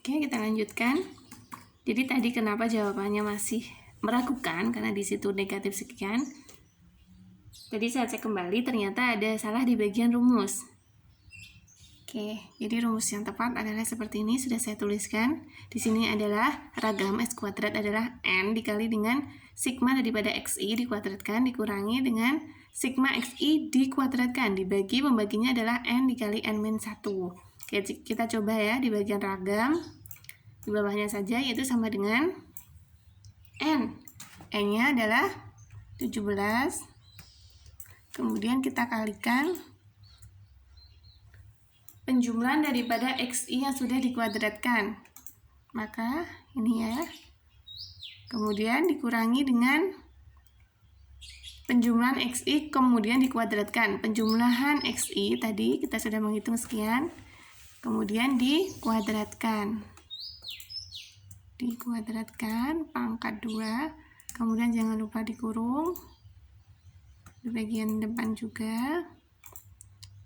Oke, kita lanjutkan. Jadi tadi kenapa jawabannya masih meragukan karena di situ negatif sekian. Jadi saya cek kembali, ternyata ada salah di bagian rumus. Oke, jadi rumus yang tepat adalah seperti ini, sudah saya tuliskan. Di sini adalah ragam S kuadrat adalah N dikali dengan sigma daripada XI dikuadratkan dikurangi dengan sigma XI dikuadratkan. Dibagi, pembaginya adalah N dikali N-1. Oke, kita coba ya di bagian ragam. Di bawahnya saja, yaitu sama dengan N. N-nya adalah 17. Kemudian kita kalikan penjumlahan daripada XI yang sudah dikuadratkan. Maka ini ya. Kemudian dikurangi dengan penjumlahan XI kemudian dikuadratkan. Penjumlahan XI tadi kita sudah menghitung sekian. Kemudian dikuadratkan. Dikuadratkan pangkat 2. Kemudian jangan lupa dikurung. Di bagian depan juga.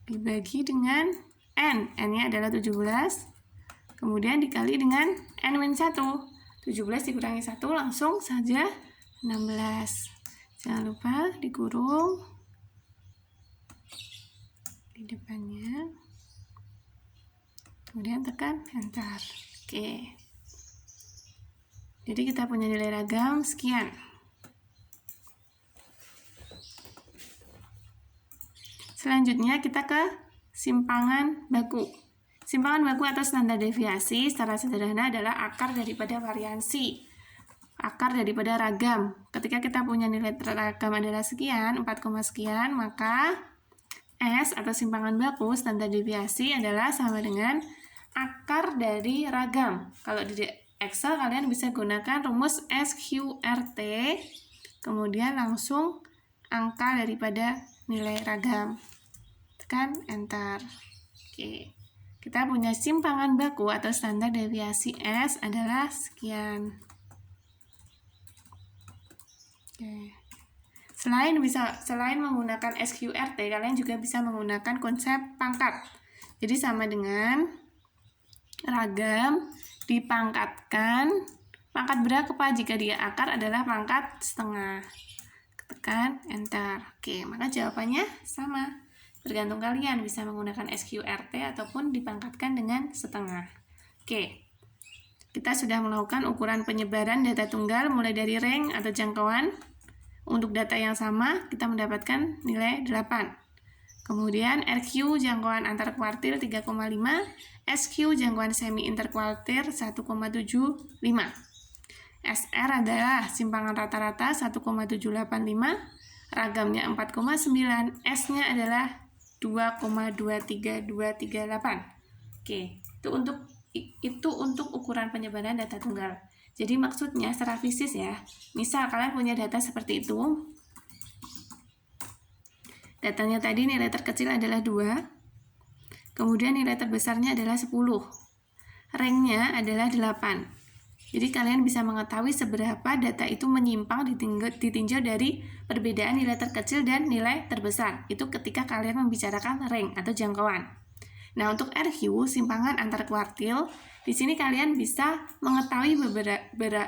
Dibagi dengan N. N-nya adalah 17. Kemudian dikali dengan N-1. 17 dikurangi 1 langsung saja 16. Jangan lupa dikurung di depannya. Kemudian tekan enter. Oke. Jadi kita punya nilai ragam sekian. Selanjutnya kita ke simpangan baku. Simpangan baku atau standar deviasi secara sederhana adalah akar daripada variansi. Akar daripada ragam. Ketika kita punya nilai ragam adalah sekian, 4, sekian, maka S atau simpangan baku standar deviasi adalah sama dengan akar dari ragam. Kalau di Excel kalian bisa gunakan rumus SQRT, kemudian langsung angka daripada nilai ragam. Tekan enter. Oke. Kita punya simpangan baku atau standar deviasi S adalah sekian. Oke. Selain menggunakan SQRT, kalian juga bisa menggunakan konsep pangkat. Jadi sama dengan ragam dipangkatkan. Pangkat berapa jika dia akar adalah pangkat setengah. Tekan enter. Oke, maka jawabannya sama. Tergantung kalian bisa menggunakan SQRT ataupun dipangkatkan dengan setengah. Oke. Kita sudah melakukan ukuran penyebaran data tunggal mulai dari rank atau jangkauan. Untuk data yang sama, kita mendapatkan nilai 8. Kemudian RQ jangkauan antar kuartil 3,5, SQ jangkauan semi interkuartil 1,75. SR adalah simpangan rata-rata 1,785, ragamnya 4,9, S-nya adalah 2,23238. Oke, itu untuk ukuran penyebaran data tunggal. Jadi maksudnya secara fisik ya, misal kalian punya data seperti itu. Datanya tadi nilai terkecil adalah 2. Kemudian nilai terbesarnya adalah 10. Ranknya adalah 8. Jadi kalian bisa mengetahui seberapa data itu menyimpang ditinjau dari perbedaan nilai terkecil dan nilai terbesar. Itu ketika kalian membicarakan rank atau jangkauan. Nah, untuk RQ, simpangan antar kuartil, di sini kalian bisa mengetahui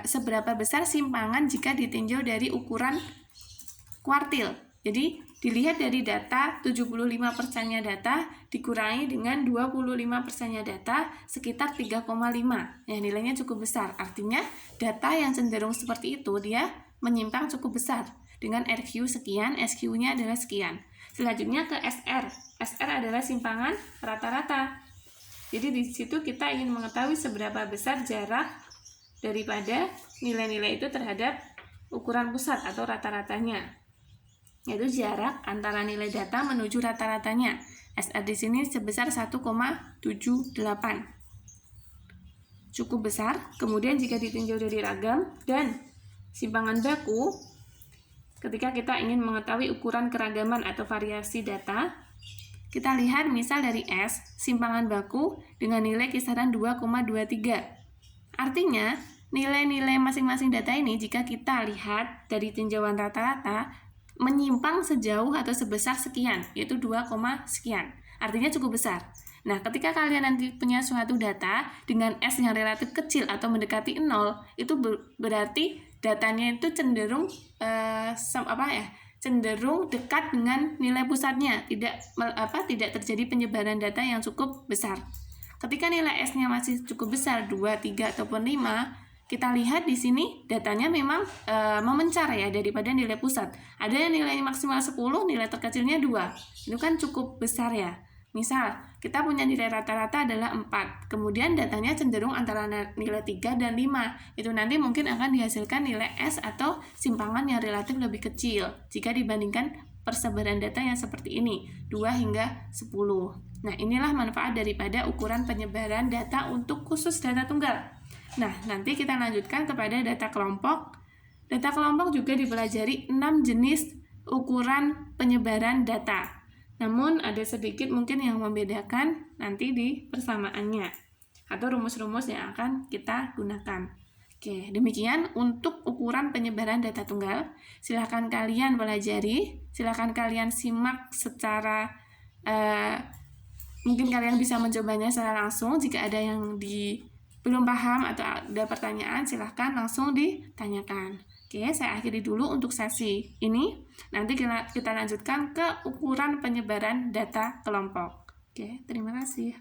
seberapa besar simpangan jika ditinjau dari ukuran kuartil. Jadi, dilihat dari data, 75%-nya data dikurangi dengan 25%-nya data sekitar 3,5. Ya, nilainya cukup besar. Artinya, data yang cenderung seperti itu, dia menyimpang cukup besar. Dengan RQ sekian, SQ-nya adalah sekian. Selanjutnya ke SR. SR adalah simpangan rata-rata. Jadi, di situ kita ingin mengetahui seberapa besar jarak daripada nilai-nilai itu terhadap ukuran pusat atau rata-ratanya. Yaitu jarak antara nilai data menuju rata-ratanya. SR di sini sebesar 1,78. Cukup besar. Kemudian jika ditinjau dari ragam dan simpangan baku, ketika kita ingin mengetahui ukuran keragaman atau variasi data, kita lihat misal dari S, simpangan baku dengan nilai kisaran 2,23. Artinya, nilai-nilai masing-masing data ini jika kita lihat dari tinjauan rata-rata, menyimpang sejauh atau sebesar sekian, yaitu 2, sekian. Artinya cukup besar. Nah, ketika kalian nanti punya suatu data dengan S yang relatif kecil atau mendekati 0, itu berarti datanya itu cenderung cenderung dekat dengan nilai pusatnya, tidak terjadi penyebaran data yang cukup besar. Ketika nilai S-nya masih cukup besar, 2, 3, ataupun 5, kita lihat di sini datanya memang memencar ya daripada nilai pusat. Ada yang nilai maksimal 10, nilai terkecilnya 2. Itu kan cukup besar ya. Misal, kita punya nilai rata-rata adalah 4. Kemudian datanya cenderung antara nilai 3 dan 5. Itu nanti mungkin akan dihasilkan nilai S atau simpangan yang relatif lebih kecil jika dibandingkan persebaran data yang seperti ini, 2 hingga 10. Nah, inilah manfaat daripada ukuran penyebaran data untuk khusus data tunggal. Nah, nanti kita lanjutkan kepada data kelompok. Data kelompok juga dipelajari 6 jenis ukuran penyebaran data. Namun, ada sedikit mungkin yang membedakan nanti di persamaannya atau rumus-rumus yang akan kita gunakan. Oke, demikian untuk ukuran penyebaran data tunggal. Silakan kalian pelajari, silakan kalian simak secara mungkin kalian bisa mencobanya secara langsung. Jika ada yang belum paham atau ada pertanyaan, silahkan langsung ditanyakan. Oke, saya akhiri dulu untuk sesi ini. Nanti kita lanjutkan ke ukuran penyebaran data kelompok. Oke, terima kasih.